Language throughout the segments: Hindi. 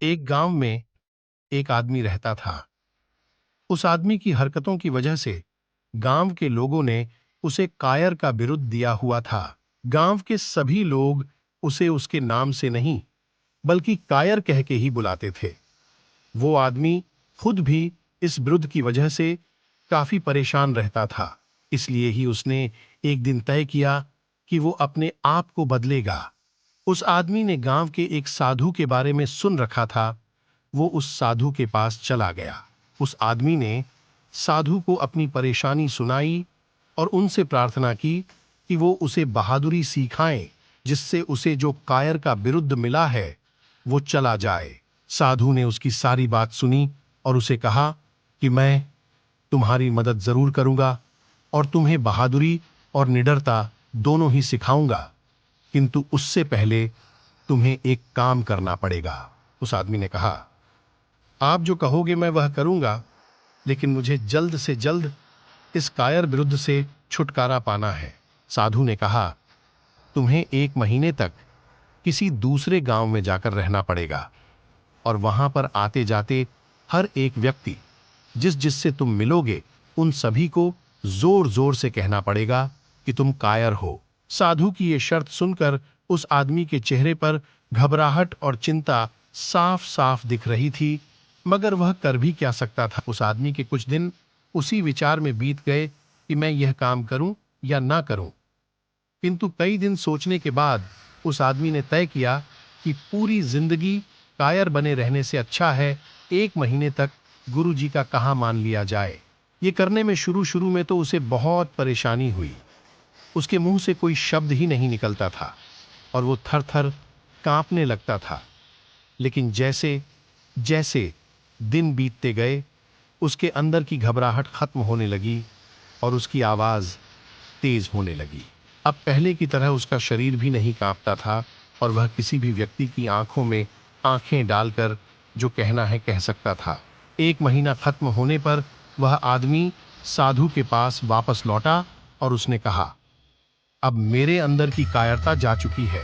एक गांव में एक आदमी रहता था। उस आदमी की हरकतों की वजह से गांव के लोगों ने उसे कायर का बिरुद दिया हुआ था। गांव के सभी लोग उसे उसके नाम से नहीं बल्कि कायर कह के ही बुलाते थे। वो आदमी खुद भी इस बिरुद की वजह से काफी परेशान रहता था। इसलिए ही उसने एक दिन तय किया कि वो अपने आप को बदलेगा। उस आदमी ने गांव के एक साधु के बारे में सुन रखा था। वो उस साधु के पास चला गया। उस आदमी ने साधु को अपनी परेशानी सुनाई और उनसे प्रार्थना की कि वो उसे बहादुरी सिखाएं, जिससे उसे जो कायर का बिरुद मिला है वो चला जाए। साधु ने उसकी सारी बात सुनी और उसे कहा कि मैं तुम्हारी मदद जरूर करूंगा और तुम्हें बहादुरी और निडरता दोनों ही सिखाऊंगा, किंतु उससे पहले तुम्हें एक काम करना पड़ेगा। उस आदमी ने कहा, आप जो कहोगे मैं वह करूंगा, लेकिन मुझे जल्द से जल्द इस कायर विरुद्ध से छुटकारा पाना है। साधु ने कहा, तुम्हें 1 महीने तक किसी दूसरे गांव में जाकर रहना पड़ेगा और वहां पर आते जाते हर एक व्यक्ति जिससे तुम मिलोगे उन सभी को जोर जोर से कहना पड़ेगा कि तुम कायर हो। साधु की ये शर्त सुनकर उस आदमी के चेहरे पर घबराहट और चिंता साफ साफ दिख रही थी, मगर वह कर भी क्या सकता था। उस आदमी के कुछ दिन उसी विचार में बीत गए कि मैं यह काम करूं या ना करूं, किंतु कई दिन सोचने के बाद उस आदमी ने तय किया कि पूरी जिंदगी कायर बने रहने से अच्छा है 1 महीने तक गुरु जी का कहा मान लिया जाए। ये करने में शुरू शुरू में तो उसे बहुत परेशानी हुई। उसके मुंह से कोई शब्द ही नहीं निकलता था और वो थर थर कांपने लगता था। लेकिन जैसे जैसे दिन बीतते गए उसके अंदर की घबराहट खत्म होने लगी और उसकी आवाज तेज होने लगी। अब पहले की तरह उसका शरीर भी नहीं कांपता था और वह किसी भी व्यक्ति की आंखों में आंखें डालकर जो कहना है कह सकता था। 1 महीना खत्म होने पर वह आदमी साधु के पास वापस लौटा और उसने कहा, अब मेरे अंदर की कायरता जा चुकी है।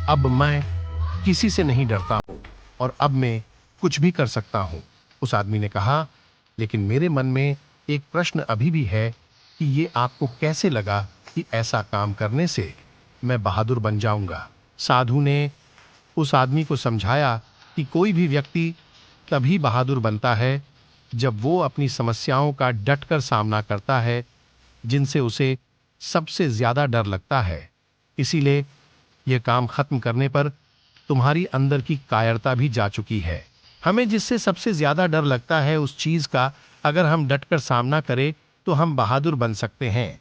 अब मैं किसी से नहीं डरता हूं और अब मैं कुछ भी कर सकता हूं। उस आदमी ने कहा, लेकिन मेरे मन में एक प्रश्न अभी भी है कि ये आपको कैसे लगा कि ऐसा काम करने से मैं बहादुर बन जाऊंगा। साधु ने उस आदमी को समझाया कि कोई भी व्यक्ति तभी बहादुर बनता है जब वो अपनी समस्याओं का डटकर सामना करता है जिनसे उसे सबसे ज्यादा डर लगता है। इसीलिए यह काम खत्म करने पर तुम्हारी अंदर की कायरता भी जा चुकी है। हमें जिससे सबसे ज्यादा डर लगता है उस चीज का अगर हम डटकर सामना करें तो हम बहादुर बन सकते हैं।